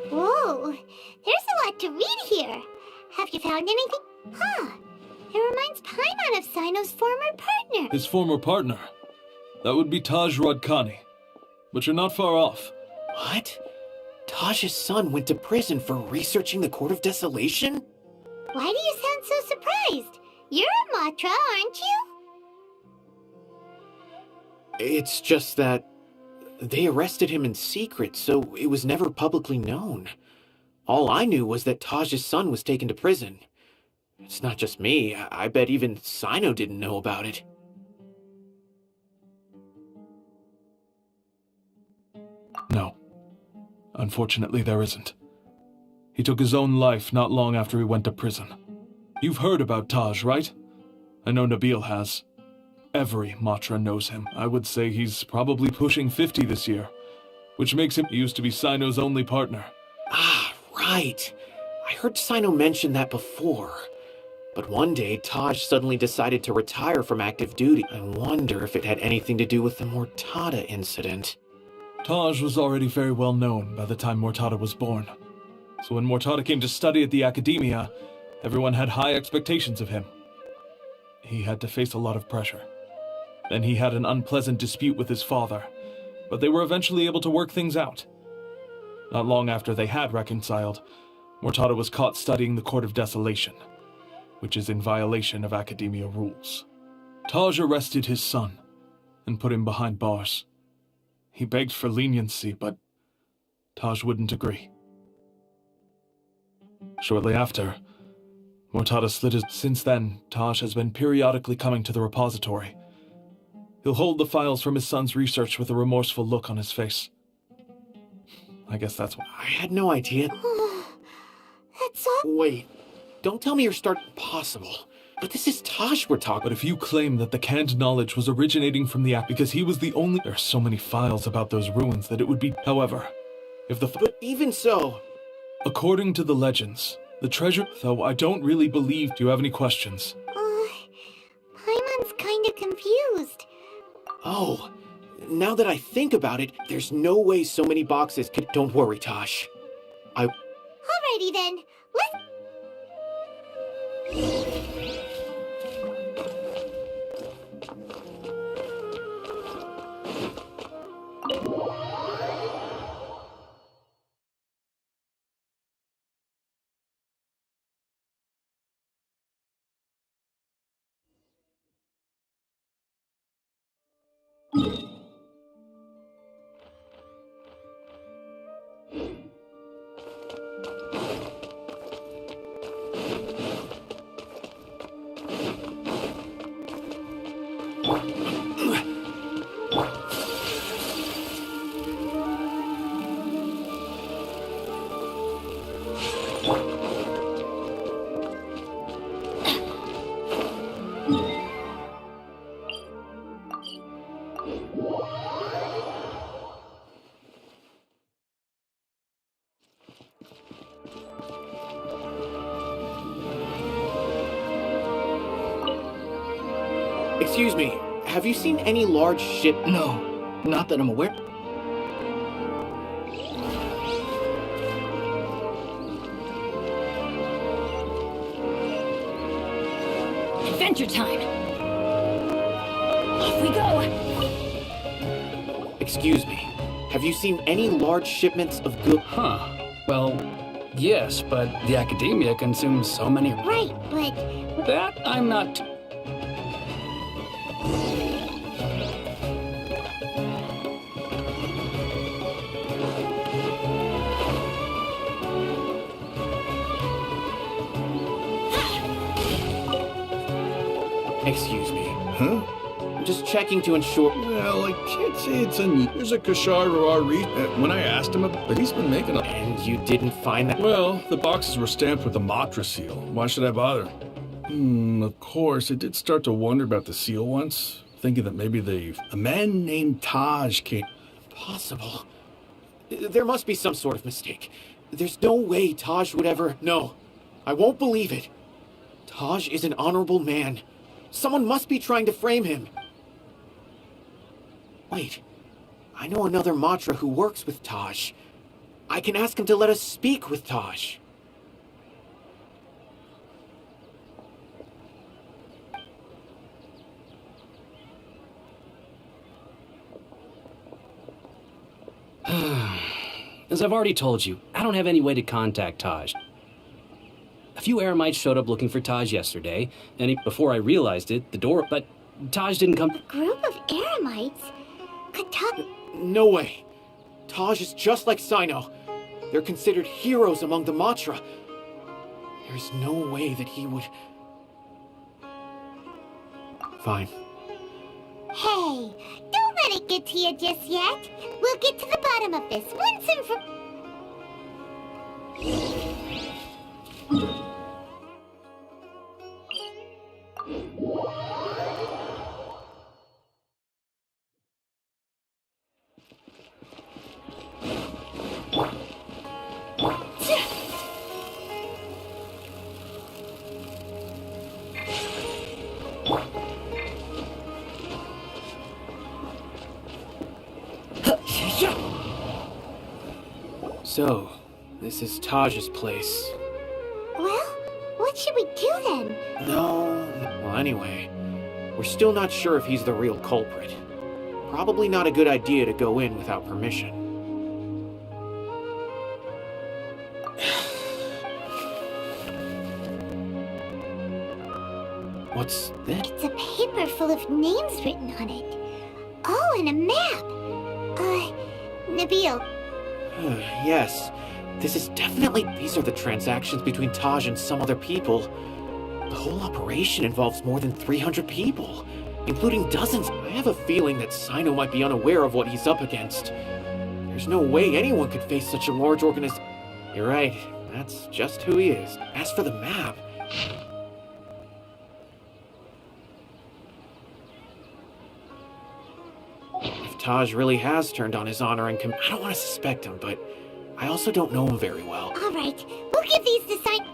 Whoa, there's a lot to read here. Have you found anything? Huh, it reminds Paimon of Sino's former partner. His former partner? That would be Taj Rodkani. But you're not far off. What? Taj's son went to prison for researching the Court of Desolation? Why do you sound so surprised? You're a Matra, aren't you? It's just that they arrested him in secret, so it was never publicly known. All I knew was that Taj's son was taken to prison. It's not just me. I bet even Sino didn't know about it. No. Unfortunately, there isn't. He took his own life not long after he went to prison. You've heard about Taj, right? I know Nabil has. Every Matra knows him. I would say he's probably pushing 50 this year, which makes him used to be Sino's only partner. Ah, right. I heard Sino mention that before. But one day, Taj suddenly decided to retire from active duty. I wonder if it had anything to do with the Mortada incident. Taj was already very well known by the time Mortada was born. So when Mortada came to study at the academia, everyone had high expectations of him. He had to face a lot of pressure. Then he had an unpleasant dispute with his father, but they were eventually able to work things out. Not long after they had reconciled, Mortada was caught studying the Court of Desolation, which is in violation of academia rules. Taj arrested his son and put him behind bars. He begged for leniency, but Taj wouldn't agree. Shortly after, Mortada slid his... Since then, Taj has been periodically coming to the repository. He'll hold the files from his son's research with a remorseful look on his face. I guess that's why. I had no idea. That's all. Wait, don't tell me you're starting possible. But this is Taj we're talking. But if you claim that the canned knowledge was originating from the app because he was the only... There are so many files about those ruins that it would be... However, if the... But even so... According to the legends, the treasure... Though I don't really believe... Do you have any questions? Paimon's kinda confused. Oh, now that I think about it, there's no way so many boxes could... Don't worry, Taj. Alrighty then, let's... Excuse me, have you seen any large ship... No, not that I'm aware. Adventure time! Off we go! Excuse me, have you seen any large shipments of goods? Huh. Well, yes, but the academia consumes so many... Right, but... That I'm not... Excuse me. Huh? I'm just checking to ensure... Well, I can't say it's unusual. There's a Kashar when I asked him about, but he's been making a... And you didn't find that... Well, the boxes were stamped with the Matra seal. Why should I bother? Of course, I did start to wonder about the seal once, thinking that maybe a man named Taj came... Possible. There must be some sort of mistake. There's no way Taj would ever... No, I won't believe it. Taj is an honorable man. Someone must be trying to frame him. Wait, I know another Matra who works with Taj. I can ask him to let us speak with Taj. As I've already told you, I don't have any way to contact Taj. A few Eremites showed up looking for Taj yesterday, and before I realized it, but Taj didn't come. A group of Eremites? Could Taj... No way. Taj is just like Sino. They're considered heroes among the Matra. There's no way that he would... Fine. Hey, don't let it get to you just yet. We'll get to the bottom of this once and for... So, this is Taj's place. Well, what should we do then? No... Well, anyway, we're still not sure if he's the real culprit. Probably not a good idea to go in without permission. What's this? It's a paper full of names written on it. Oh, and a map. Nabil, Yes, this is definitely... These are the transactions between Taj and some other people. The whole operation involves more than 300 people, including dozens. I have a feeling that Sino might be unaware of what he's up against. There's no way anyone could face such a large organization. You're right, that's just who he is. As for the map... If Taj really has turned on his honor and I don't want to suspect him, but I also don't know him very well. all right. We'll give these to Sino...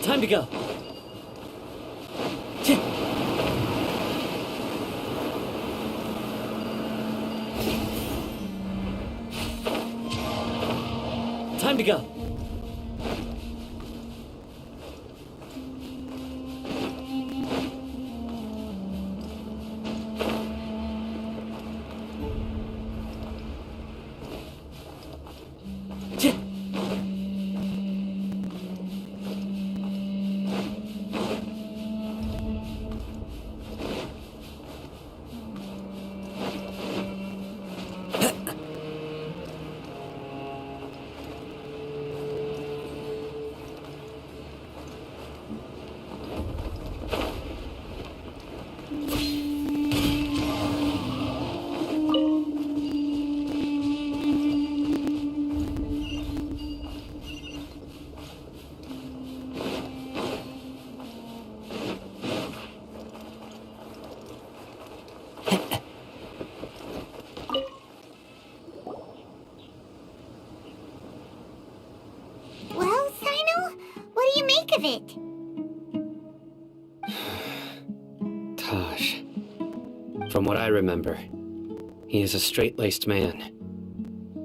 Time to go. Time to go. Well, Sino, what do you make of it? Taj. From what I remember, he is a straight-laced man.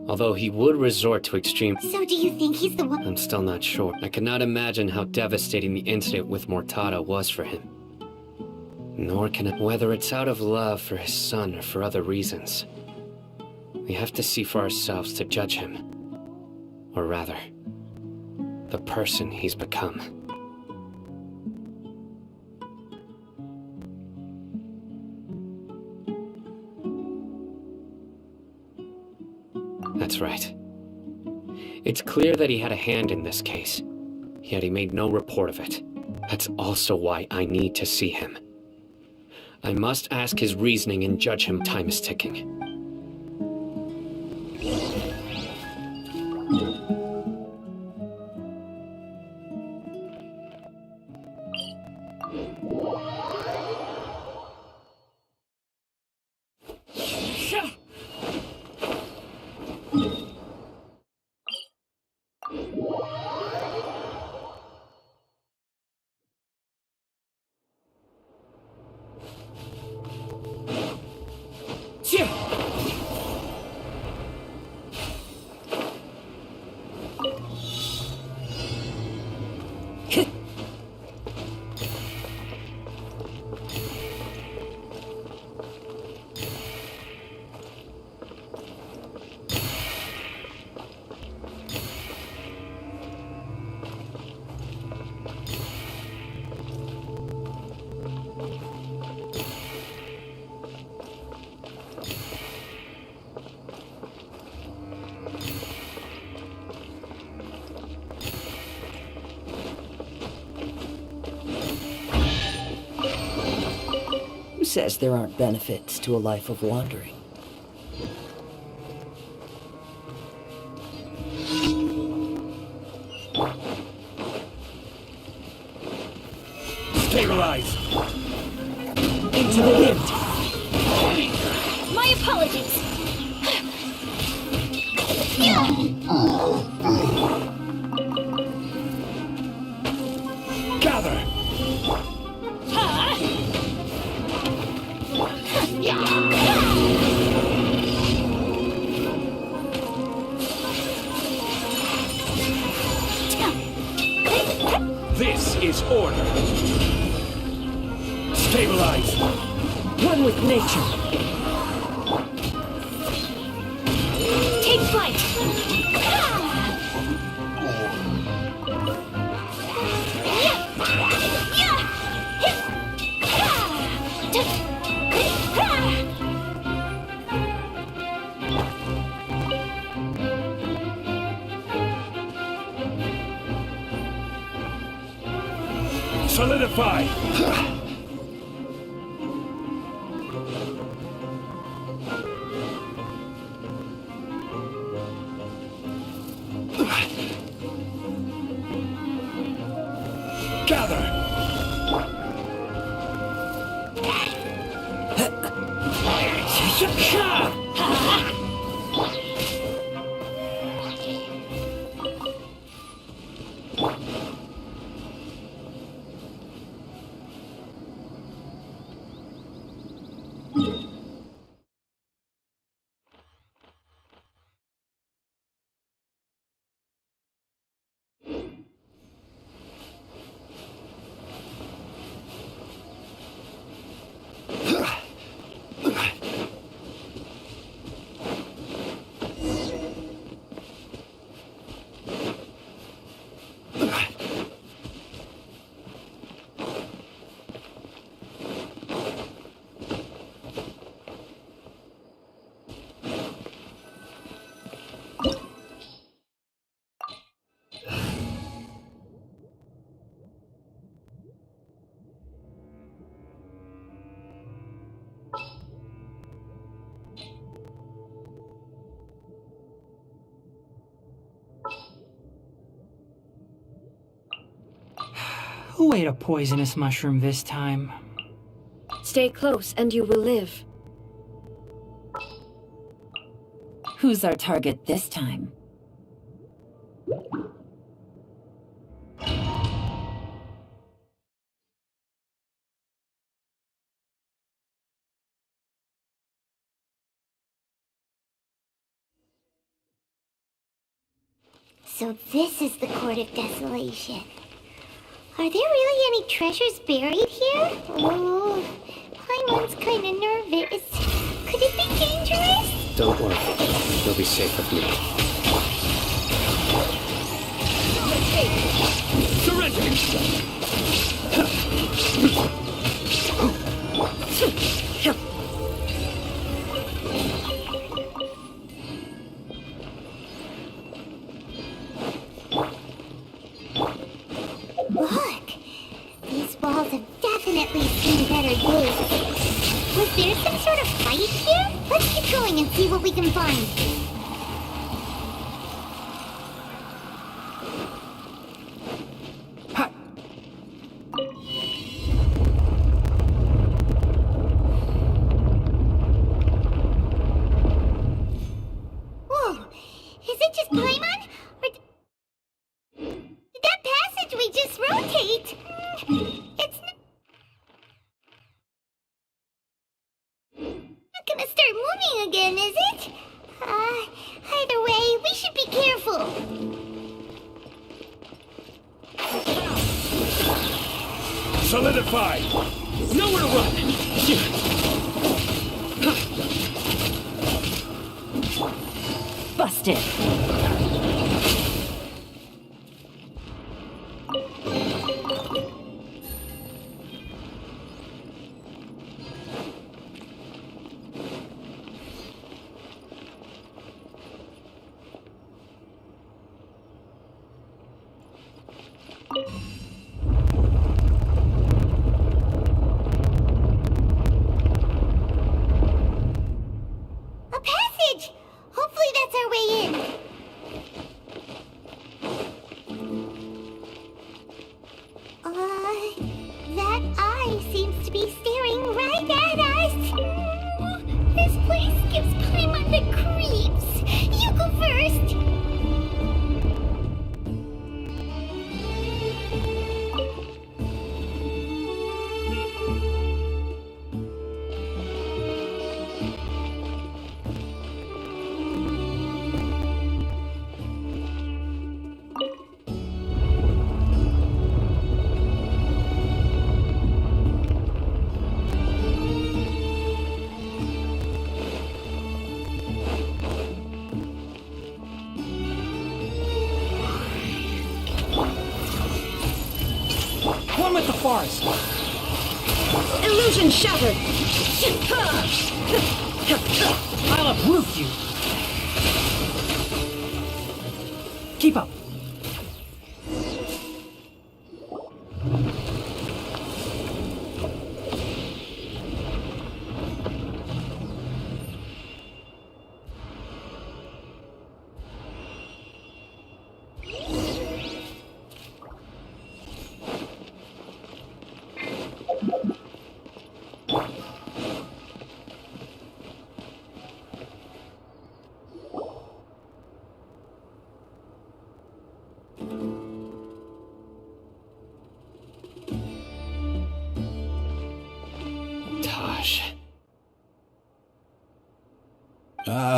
Although he would resort to extreme... So do you think he's the one? I'm still not sure. I cannot imagine how devastating the incident with Mortada was for him. Nor can it, whether it's out of love for his son or for other reasons. We have to see for ourselves to judge him. Or rather, the person he's become. That's right. It's clear that he had a hand in this case, yet he made no report of it. That's also why I need to see him. I must ask his reasoning and judge him. Time is ticking. Who says there aren't benefits to a life of wandering? Stabilize! Into the wind! My apologies. Gather! This is order. Stabilize. One with nature! Take flight. Solidify. Gather. Who ate a poisonous mushroom this time? Stay close and you will live. Who's our target this time? So this is the Court of Desolation. Are there really any treasures buried here? Oh, Paimon's kinda nervous. Could it be dangerous? Don't worry. You'll be safe with me. Look! These walls have definitely seen better days. Was there some sort of fight here? Let's keep going and see what we can find. Whoa! Is it just Paimon? Or did that passageway just rotate? It's not gonna start moving again, is it? Either way, we should be careful. Solidify! Nowhere to run! Busted. A passage! Hopefully that's our way in. That eye seems to be staring right at us. This place gives Paimon the creeps. You go first. One with the forest. Illusion shattered! I'll uproot you. Keep up.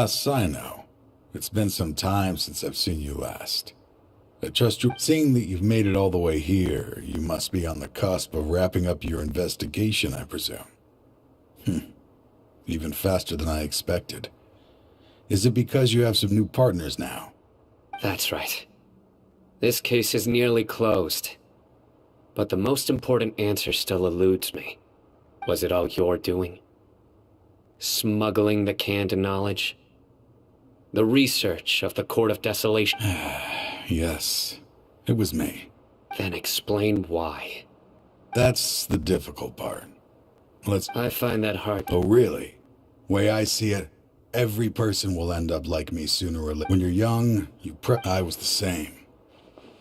Sino. It's been some time since I've seen you last. I trust you. Seeing that you've made it all the way here, you must be on the cusp of wrapping up your investigation, I presume. Even faster than I expected. Is it because you have some new partners now? That's right. This case is nearly closed. But the most important answer still eludes me. Was it all your doing? Smuggling the canned knowledge? The research of the Court of Desolation? Yes, it was me. Then explain why. That's the difficult part. I find that hard. Oh, really? Way I see it, every person will end up like me sooner or later. When you're young, I was the same.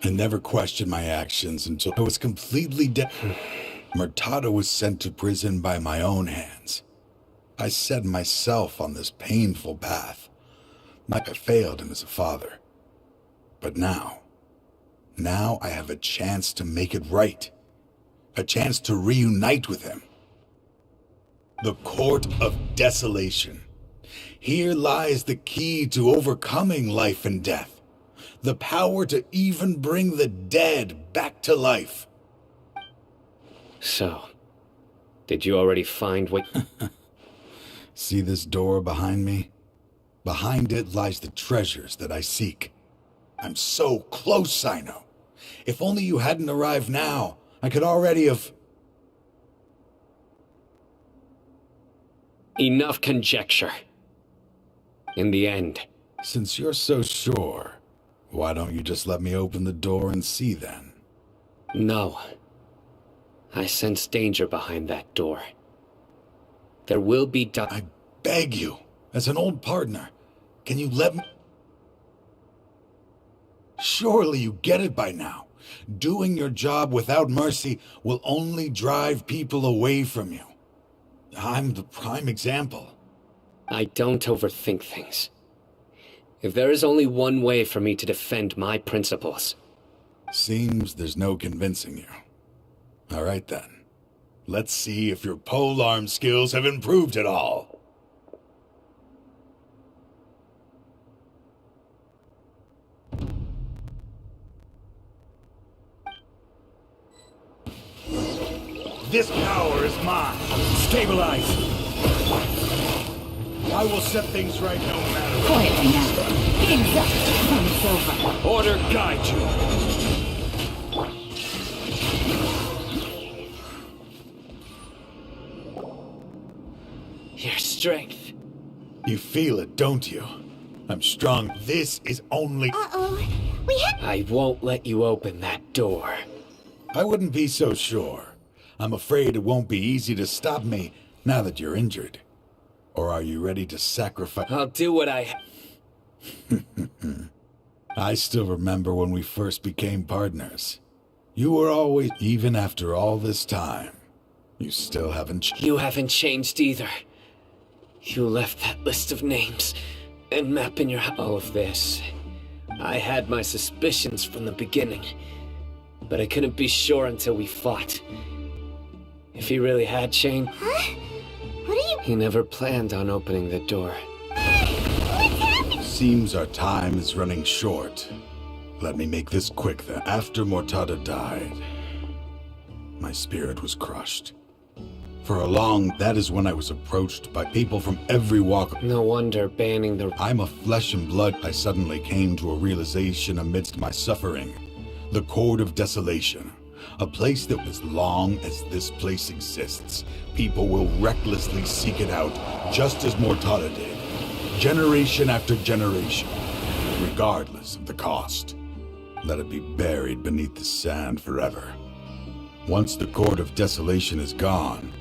I never questioned my actions until I was completely dead. Murtada was sent to prison by my own hands. I set myself on this painful path. I failed him as a father. But now I have a chance to make it right. A chance to reunite with him. The Court of Desolation. Here lies the key to overcoming life and death. The power to even bring the dead back to life. So, did you already find what... See this door behind me? Behind it lies the treasures that I seek. I'm so close, Sino. If only you hadn't arrived now, I could already have... Enough conjecture. In the end... Since you're so sure, why don't you just let me open the door and see then? No. I sense danger behind that door. There will be I beg you, as an old partner, can you let me... Surely you get it by now. Doing your job without mercy will only drive people away from you. I'm the prime example. I don't overthink things. If there is only one way for me to defend my principles... Seems there's no convincing you. All right then. Let's see if your polearm skills have improved at all. This power is mine. Stabilize. I will set things right no matter what. Quietly now. Game's up. It's over. Order guide you. Your strength. You feel it, don't you? I'm strong. This is only... Uh-oh. We have... I won't let you open that door. I wouldn't be so sure. I'm afraid it won't be easy to stop me now that you're injured. Or are you ready to sacrifice... I'll do what I... I still remember when we first became partners. You were always... Even after all this time, you still haven't... You haven't changed either. You left that list of names and map in your... All of this. I had my suspicions from the beginning, but I couldn't be sure until we fought. If he really had changed... Huh? What are you... He never planned on opening the door. What's happening? Seems our time is running short. Let me make this quick then. After Mortada died, my spirit was crushed. For a long, that is when I was approached by people from every walk. No wonder banning the... I'm of flesh and blood. I suddenly came to a realization amidst my suffering. The Court of Desolation. A place that as long as this place exists, people will recklessly seek it out, just as Mortada did. Generation after generation, regardless of the cost. Let it be buried beneath the sand forever. Once the Court of Desolation is gone,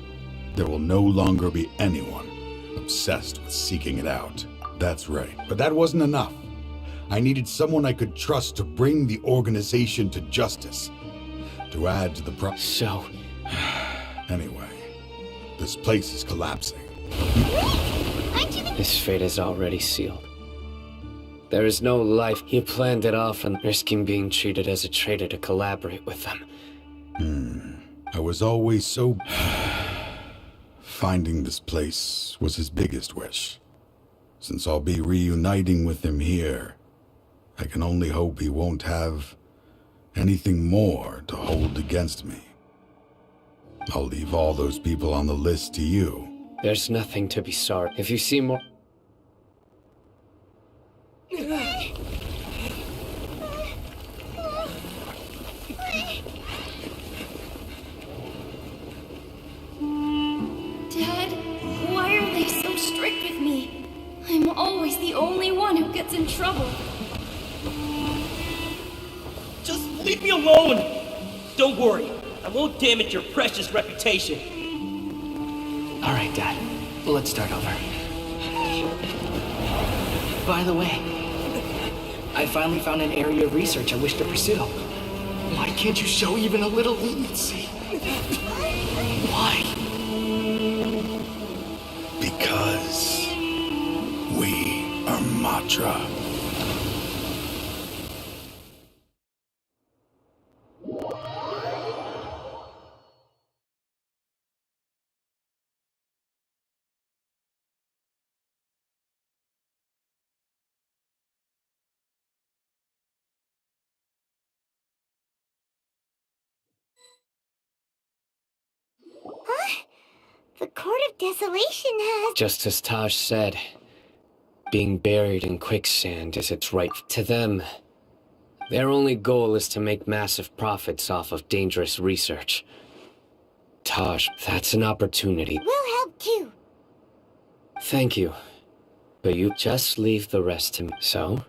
there will no longer be anyone obsessed with seeking it out. That's right. But that wasn't enough. I needed someone I could trust to bring the organization to justice. To add to the So... Anyway, this place is collapsing. His fate is already sealed. There is no life. He planned it off and risking being treated as a traitor to collaborate with them. I was always so... Finding this place was his biggest wish. Since I'll be reuniting with him here, I can only hope he won't have anything more to hold against me. I'll leave all those people on the list to you. There's nothing to be sorry. If you see more... Dad, why are they so strict with me? I'm always the only one who gets in trouble. Just leave me alone! Don't worry, I won't damage your precious reputation. All right, Dad. Let's start over. By the way, I finally found an area of research I wish to pursue. Why can't you show even a little leniency? Why? Because we are Matra. The Court of Desolation has... Just as Taj said, being buried in quicksand is its right. To them, their only goal is to make massive profits off of dangerous research. Taj, that's an opportunity. We'll help too. Thank you. But you just leave the rest to me. So?